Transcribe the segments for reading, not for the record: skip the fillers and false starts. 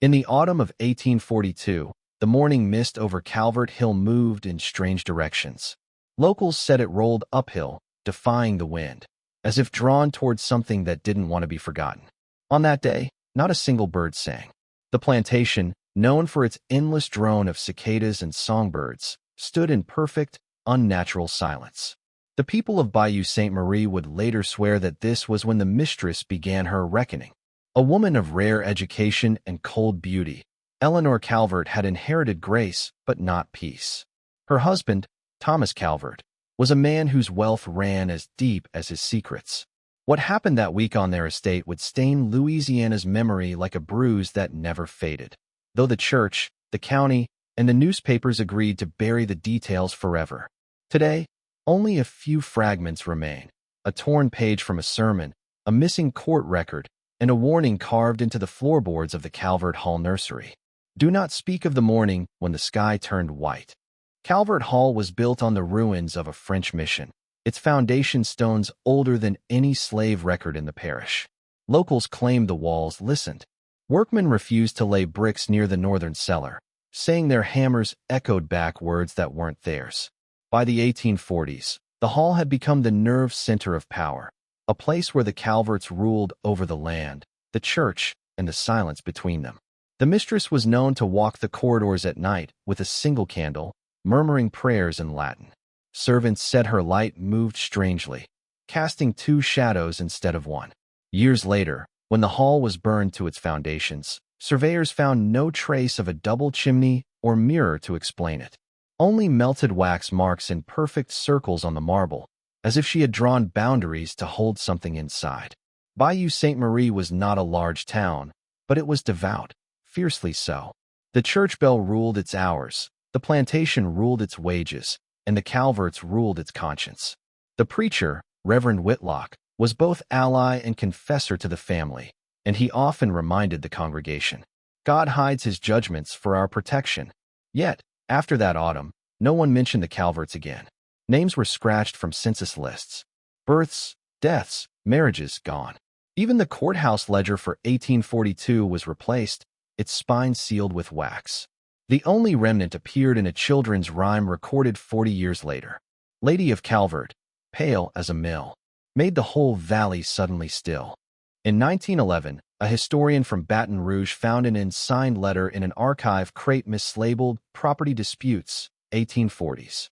In the autumn of 1842, the morning mist over Calvert Hill moved in strange directions. Locals said it rolled uphill, defying the wind, as if drawn towards something that didn't want to be forgotten. On that day, not a single bird sang. The plantation, known for its endless drone of cicadas and songbirds, stood in perfect, unnatural silence. The people of Bayou Sainte-Marie would later swear that this was when the mistress began her reckoning. A woman of rare education and cold beauty, Eleanor Calvert had inherited grace but not peace. Her husband, Thomas Calvert, was a man whose wealth ran as deep as his secrets. What happened that week on their estate would stain Louisiana's memory like a bruise that never faded. Though the church, the county, and the newspapers agreed to bury the details forever. Today, only a few fragments remain: a torn page from a sermon, a missing court record, and a warning carved into the floorboards of the Calvert Hall nursery. Do not speak of the morning when the sky turned white. Calvert Hall was built on the ruins of a French mission, its foundation stones older than any slave record in the parish. Locals claimed the walls listened. Workmen refused to lay bricks near the northern cellar, saying their hammers echoed back words that weren't theirs. By the 1840s, the hall had become the nerve center of power, a place where the Calverts ruled over the land, the church, and the silence between them. The mistress was known to walk the corridors at night with a single candle, murmuring prayers in Latin. Servants said her light moved strangely, casting two shadows instead of one. Years later, when the hall was burned to its foundations, surveyors found no trace of a double chimney or mirror to explain it. Only melted wax marks in perfect circles on the marble, as if she had drawn boundaries to hold something inside. Bayou Sainte-Marie was not a large town, but it was devout, fiercely so. The church bell ruled its hours, the plantation ruled its wages, and the Calverts ruled its conscience. The preacher, Reverend Whitlock, was both ally and confessor to the family, and he often reminded the congregation, "God hides his judgments for our protection." Yet, after that autumn, no one mentioned the Calverts again. Names were scratched from census lists. Births, deaths, marriages gone. Even the courthouse ledger for 1842 was replaced, its spine sealed with wax. The only remnant appeared in a children's rhyme recorded 40 years later. Lady of Calvert, pale as a mill, made the whole valley suddenly still. In 1911, a historian from Baton Rouge found an unsigned letter in an archive crate mislabeled Property Disputes, 1840s.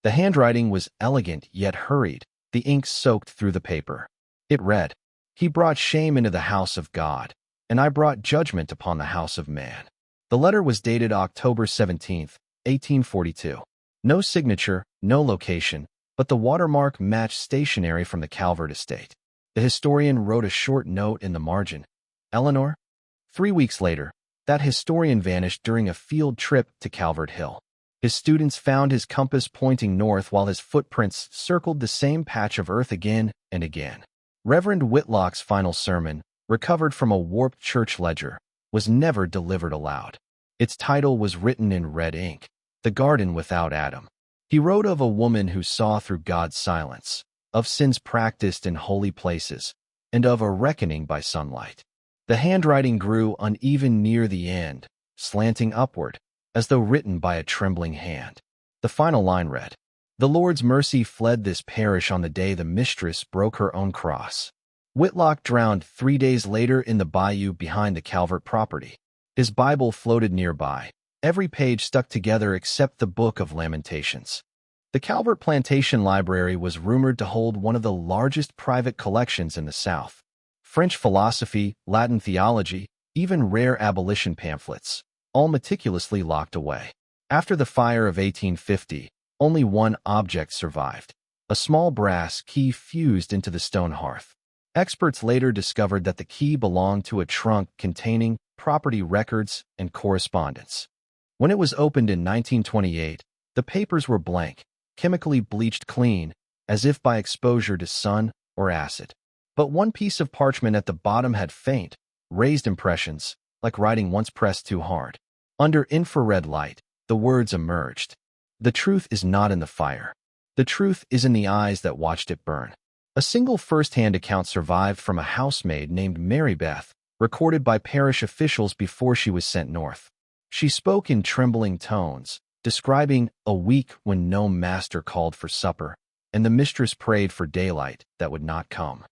The handwriting was elegant yet hurried, the ink soaked through the paper. It read, "He brought shame into the house of God, and I brought judgment upon the house of man." The letter was dated October 17, 1842. No signature, no location, but the watermark matched stationery from the Calvert estate. The historian wrote a short note in the margin, "Eleanor?" 3 weeks later, that historian vanished during a field trip to Calvert Hill. His students found his compass pointing north while his footprints circled the same patch of earth again and again. Reverend Whitlock's final sermon, recovered from a warped church ledger, was never delivered aloud. Its title was written in red ink, "The Garden Without Adam." He wrote of a woman who saw through God's silence, of sins practiced in holy places, and of a reckoning by sunlight. The handwriting grew uneven near the end, slanting upward, as though written by a trembling hand. The final line read, "The Lord's mercy fled this parish on the day the mistress broke her own cross." Whitlock drowned 3 days later in the bayou behind the Calvert property. His Bible floated nearby, every page stuck together except the Book of Lamentations. The Calvert Plantation Library was rumored to hold one of the largest private collections in the South. French philosophy, Latin theology, even rare abolition pamphlets, all meticulously locked away. After the fire of 1850, only one object survived, a small brass key fused into the stone hearth. Experts later discovered that the key belonged to a trunk containing property records and correspondence. When it was opened in 1928, the papers were blank, chemically bleached clean, as if by exposure to sun or acid. But one piece of parchment at the bottom had faint, raised impressions, like writing once pressed too hard. Under infrared light, the words emerged. "The truth is not in the fire. The truth is in the eyes that watched it burn." A single first-hand account survived from a housemaid named Mary Beth, recorded by parish officials before she was sent north. She spoke in trembling tones, describing a week when no master called for supper, and the mistress prayed for daylight that would not come.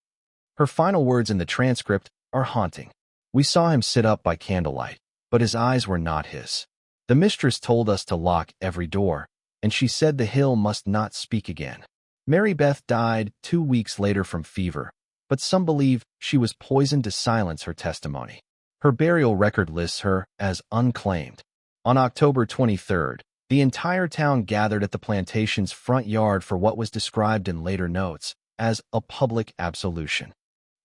Her final words in the transcript are haunting. We saw him sit up by candlelight, but his eyes were not his. The mistress told us to lock every door, and she said the hill must not speak again. Mary Beth died 2 weeks later from fever, but some believe she was poisoned to silence her testimony. Her burial record lists her as unclaimed. On October 23rd, the entire town gathered at the plantation's front yard for what was described in later notes as a public absolution.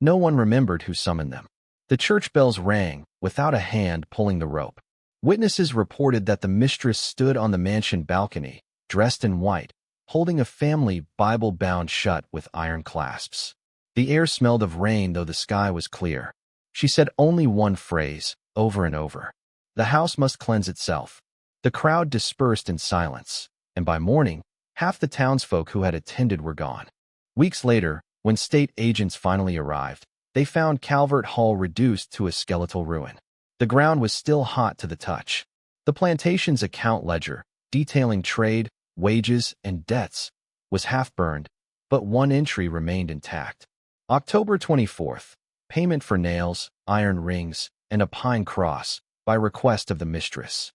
No one remembered who summoned them. The church bells rang without a hand pulling the rope. Witnesses reported that the mistress stood on the mansion balcony, dressed in white, holding a family Bible bound shut with iron clasps. The air smelled of rain, though the sky was clear. She said only one phrase, over and over. The house must cleanse itself. The crowd dispersed in silence, and by morning, half the townsfolk who had attended were gone. Weeks later, when state agents finally arrived, they found Calvert Hall reduced to a skeletal ruin. The ground was still hot to the touch. The plantation's account ledger, detailing trade, wages, and debts, was half-burned, but one entry remained intact. October 24th, payment for nails, iron rings, and a pine cross, by request of the mistress.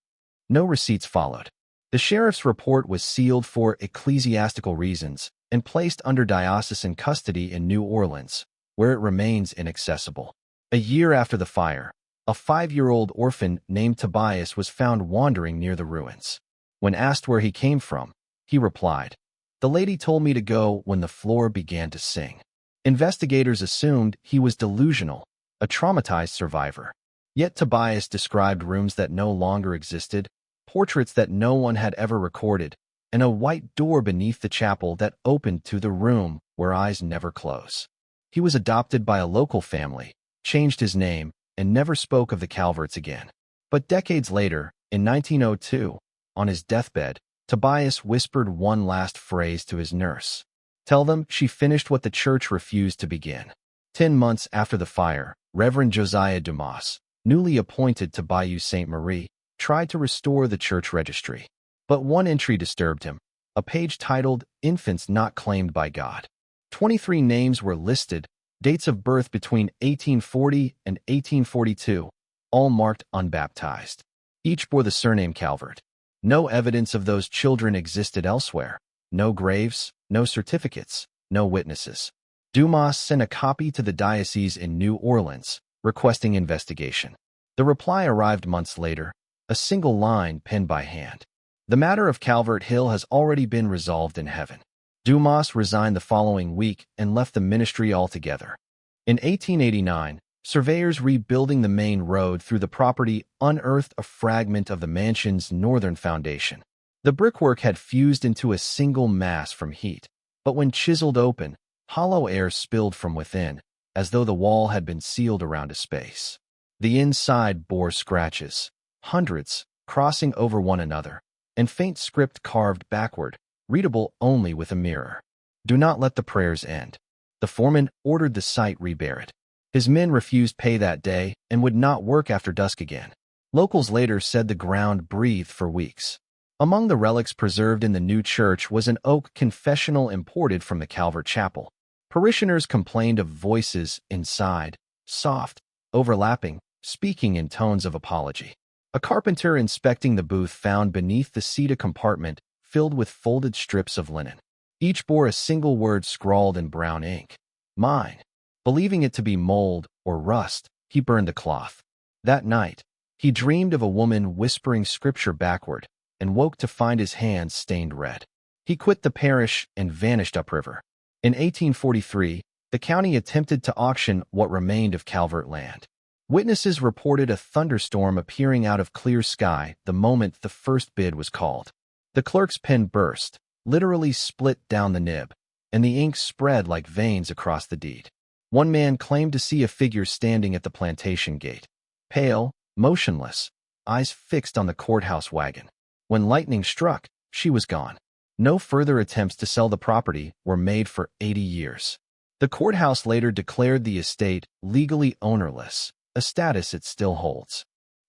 No receipts followed. The sheriff's report was sealed for ecclesiastical reasons and placed under diocesan custody in New Orleans, where it remains inaccessible. A year after the fire, a 5-year-old orphan named Tobias was found wandering near the ruins. When asked where he came from, he replied, "The lady told me to go when the floor began to sing." Investigators assumed he was delusional, a traumatized survivor. Yet Tobias described rooms that no longer existed, portraits that no one had ever recorded, and a white door beneath the chapel that opened to the room where eyes never close. He was adopted by a local family, changed his name, and never spoke of the Calverts again. But decades later, in 1902, on his deathbed, Tobias whispered one last phrase to his nurse. "Tell them she finished what the church refused to begin." 10 months after the fire, Reverend Josiah Dumas, newly appointed to Bayou Sainte-Marie, tried to restore the church registry. But one entry disturbed him, a page titled "Infants Not Claimed by God." 23 names were listed, dates of birth between 1840 and 1842, all marked unbaptized. Each bore the surname Calvert. No evidence of those children existed elsewhere. No graves, no certificates, no witnesses. Dumas sent a copy to the diocese in New Orleans, requesting investigation. The reply arrived months later, a single line penned by hand. "The matter of Calvert Hill has already been resolved in heaven." Dumas resigned the following week and left the ministry altogether. In 1889, surveyors rebuilding the main road through the property unearthed a fragment of the mansion's northern foundation. The brickwork had fused into a single mass from heat, but when chiseled open, hollow air spilled from within, as though the wall had been sealed around a space. The inside bore scratches, hundreds, crossing over one another, and faint script carved backward, readable only with a mirror. "Do not let the prayers end." The foreman ordered the site reburied. His men refused pay that day and would not work after dusk again. Locals later said the ground breathed for weeks. Among the relics preserved in the new church was an oak confessional imported from the Calvert Chapel. Parishioners complained of voices inside, soft, overlapping, speaking in tones of apology. A carpenter inspecting the booth found beneath the seat a compartment filled with folded strips of linen. Each bore a single word scrawled in brown ink: "Mine." Believing it to be mold or rust, he burned the cloth. That night, he dreamed of a woman whispering scripture backward and woke to find his hands stained red. He quit the parish and vanished upriver. In 1843, the county attempted to auction what remained of Calvert land. Witnesses reported a thunderstorm appearing out of clear sky the moment the first bid was called. The clerk's pen burst, literally split down the nib, and the ink spread like veins across the deed. One man claimed to see a figure standing at the plantation gate, pale, motionless, eyes fixed on the courthouse wagon. When lightning struck, she was gone. No further attempts to sell the property were made for 80 years. The courthouse later declared the estate legally ownerless, a status it still holds.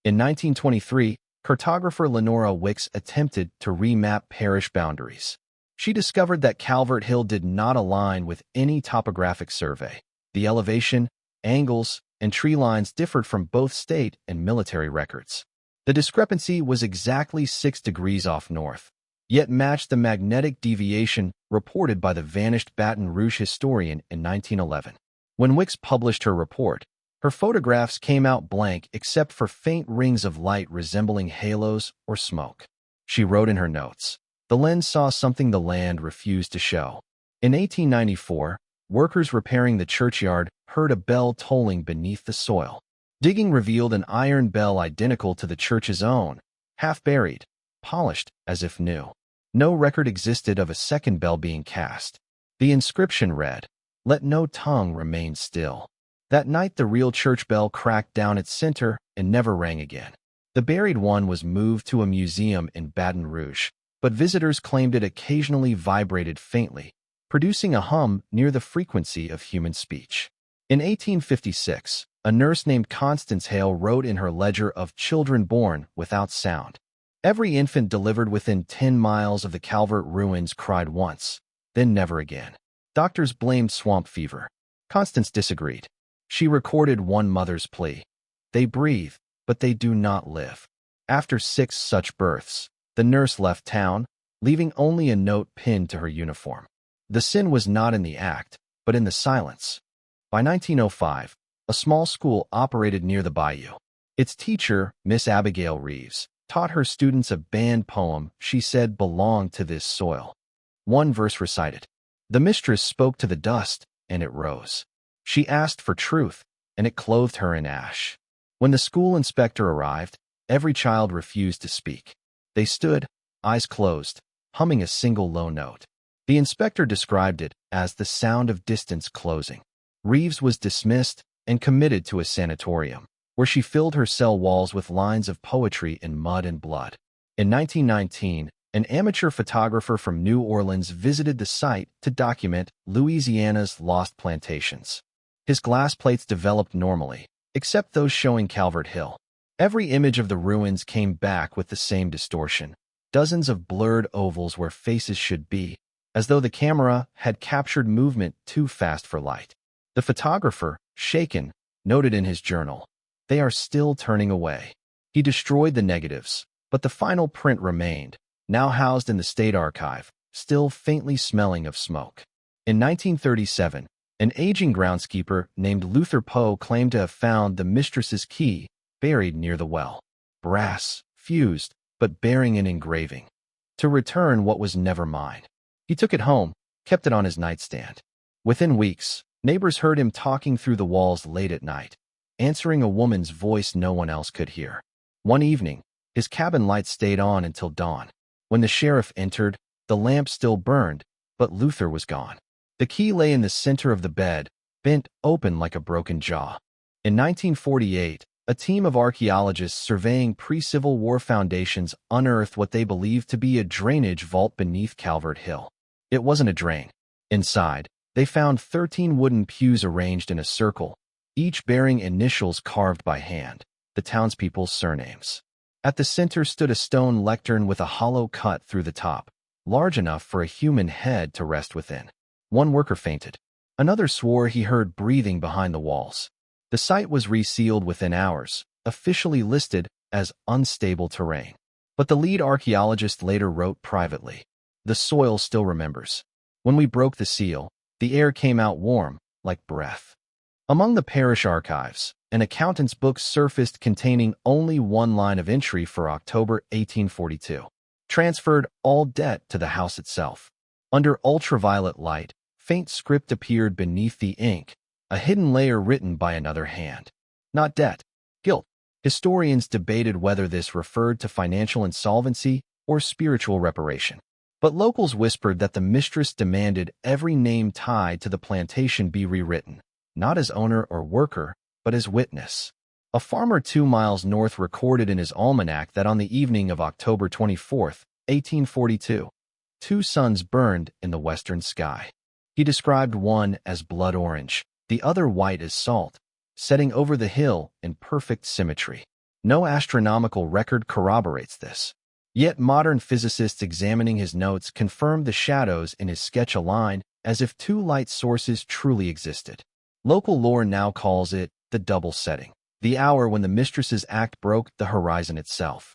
In 1923, cartographer Lenora Wicks attempted to remap parish boundaries. She discovered that Calvert Hill did not align with any topographic survey. The elevation, angles, and tree lines differed from both state and military records. The discrepancy was exactly 6 degrees off north, yet matched the magnetic deviation reported by the vanished Baton Rouge historian in 1911. When Wicks published her report, her photographs came out blank except for faint rings of light resembling halos or smoke. She wrote in her notes, "The lens saw something the land refused to show." In 1894, workers repairing the churchyard heard a bell tolling beneath the soil. Digging revealed an iron bell identical to the church's own, half buried, polished as if new. No record existed of a second bell being cast. The inscription read, "Let no tongue remain still." That night the real church bell cracked down its center and never rang again. The buried one was moved to a museum in Baton Rouge, but visitors claimed it occasionally vibrated faintly, producing a hum near the frequency of human speech. In 1856, a nurse named Constance Hale wrote in her ledger of children born without sound. Every infant delivered within 10 miles of the Calvert ruins cried once, then never again. Doctors blamed swamp fever. Constance disagreed. She recorded one mother's plea. "They breathe, but they do not live." After 6 such births, the nurse left town, leaving only a note pinned to her uniform. The sin was not in the act, but in the silence. By 1905, a small school operated near the bayou. Its teacher, Miss Abigail Reeves, taught her students a banned poem she said belonged to this soil. One verse recited, "The mistress spoke to the dust, and it rose. She asked for truth, and it clothed her in ash." When the school inspector arrived, every child refused to speak. They stood, eyes closed, humming a single low note. The inspector described it as the sound of distance closing. Reeves was dismissed and committed to a sanatorium, where she filled her cell walls with lines of poetry in mud and blood. In 1919, an amateur photographer from New Orleans visited the site to document Louisiana's lost plantations. His glass plates developed normally, except those showing Calvert Hill. Every image of the ruins came back with the same distortion, dozens of blurred ovals where faces should be, as though the camera had captured movement too fast for light. The photographer, shaken, noted in his journal, "They are still turning away." He destroyed the negatives, but the final print remained, now housed in the State Archive, still faintly smelling of smoke. In 1937, an aging groundskeeper named Luther Poe claimed to have found the mistress's key buried near the well. Brass, fused, but bearing an engraving. To return what was never mine. He took it home, kept it on his nightstand. Within weeks, neighbors heard him talking through the walls late at night, answering a woman's voice no one else could hear. One evening, his cabin light stayed on until dawn. When the sheriff entered, the lamp still burned, but Luther was gone. The key lay in the center of the bed, bent open like a broken jaw. In 1948, a team of archaeologists surveying pre-Civil War foundations unearthed what they believed to be a drainage vault beneath Calvert Hill. It wasn't a drain. Inside, they found 13 wooden pews arranged in a circle, each bearing initials carved by hand, the townspeople's surnames. At the center stood a stone lectern with a hollow cut through the top, large enough for a human head to rest within. One worker fainted. Another swore he heard breathing behind the walls. The site was resealed within hours, officially listed as unstable terrain. But the lead archaeologist later wrote privately, "The soil still remembers. When we broke the seal, the air came out warm, like breath." Among the parish archives, an accountant's book surfaced containing only one line of entry for October 1842. Transferred all debt to the house itself. Under ultraviolet light, faint script appeared beneath the ink, a hidden layer written by another hand. Not debt, guilt. Historians debated whether this referred to financial insolvency or spiritual reparation. But locals whispered that the mistress demanded every name tied to the plantation be rewritten, not as owner or worker, but as witness. A farmer 2 miles north recorded in his almanac that on the evening of October 24, 1842, 2 suns burned in the western sky. He described one as blood orange, the other white as salt, setting over the hill in perfect symmetry. No astronomical record corroborates this. Yet modern physicists examining his notes confirm the shadows in his sketch align as if two light sources truly existed. Local lore now calls it the double setting, the hour when the mistress's act broke the horizon itself.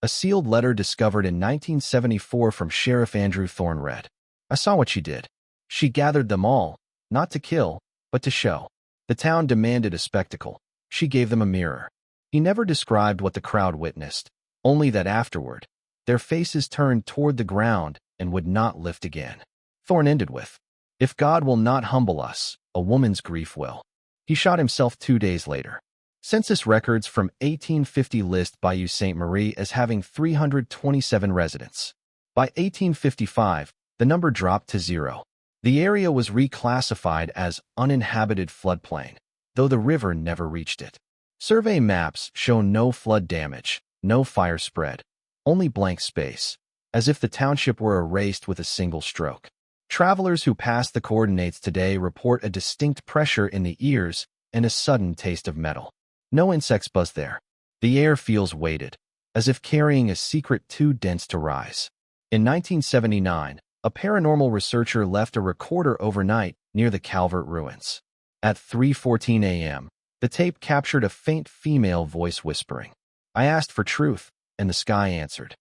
A sealed letter discovered in 1974 from Sheriff Andrew Thorne read, "I saw what she did. She gathered them all, not to kill, but to show. The town demanded a spectacle. She gave them a mirror." He never described what the crowd witnessed, only that afterward, their faces turned toward the ground and would not lift again. Thorne ended with, "If God will not humble us, a woman's grief will." He shot himself 2 days later. Census records from 1850 list Bayou Sainte-Marie as having 327 residents. By 1855, the number dropped to 0. The area was reclassified as uninhabited floodplain, though the river never reached it. Survey maps show no flood damage, no fire spread, only blank space, as if the township were erased with a single stroke. Travelers who pass the coordinates today report a distinct pressure in the ears and a sudden taste of metal. No insects buzz there. The air feels weighted, as if carrying a secret too dense to rise. In 1979, a paranormal researcher left a recorder overnight near the Calvert ruins. At 3:14 a.m., the tape captured a faint female voice whispering, "I asked for truth, and the sky answered."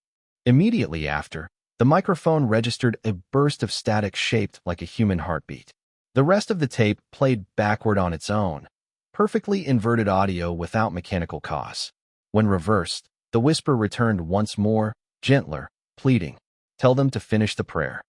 Immediately after, the microphone registered a burst of static shaped like a human heartbeat. The rest of the tape played backward on its own, perfectly inverted audio without mechanical cause. When reversed, the whisper returned once more, gentler, pleading, "Tell them to finish the prayer."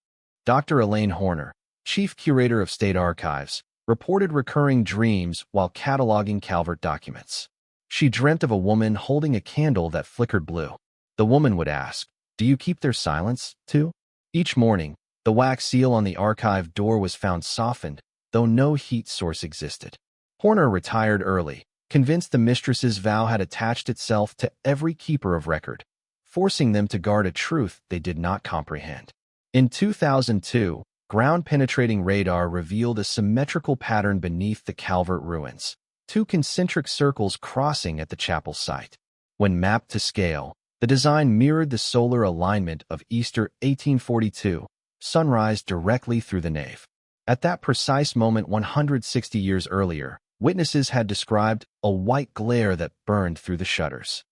Dr. Elaine Horner, chief curator of state archives, reported recurring dreams while cataloging Calvert documents. She dreamt of a woman holding a candle that flickered blue. The woman would ask, "Do you keep their silence, too?" Each morning, the wax seal on the archive door was found softened, though no heat source existed. Horner retired early, convinced the mistress's vow had attached itself to every keeper of record, forcing them to guard a truth they did not comprehend. In 2002, ground-penetrating radar revealed a symmetrical pattern beneath the Calvert ruins, 2 concentric circles crossing at the chapel site. When mapped to scale, the design mirrored the solar alignment of Easter 1842, sunrise directly through the nave. At that precise moment 160 years earlier, witnesses had described a white glare that burned through the shutters.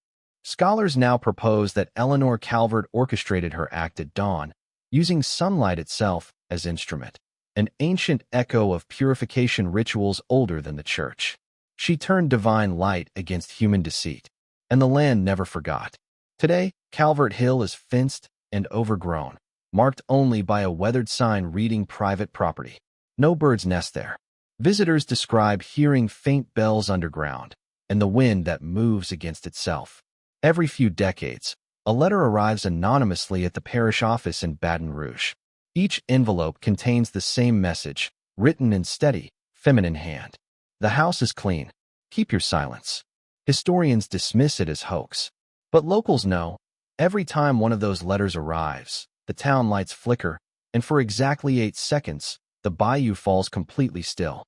Scholars now propose that Eleanor Calvert orchestrated her act at dawn, using sunlight itself as instrument, an ancient echo of purification rituals older than the church. She turned divine light against human deceit, and the land never forgot. Today, Calvert Hill is fenced and overgrown, marked only by a weathered sign reading private property. No birds nest there. Visitors describe hearing faint bells underground, and the wind that moves against itself. Every few decades, a letter arrives anonymously at the parish office in Baton Rouge. Each envelope contains the same message, written in steady, feminine hand. "The house is clean. Keep your silence." Historians dismiss it as hoax. But locals know, every time one of those letters arrives, the town lights flicker, and for exactly 8 seconds, the bayou falls completely still.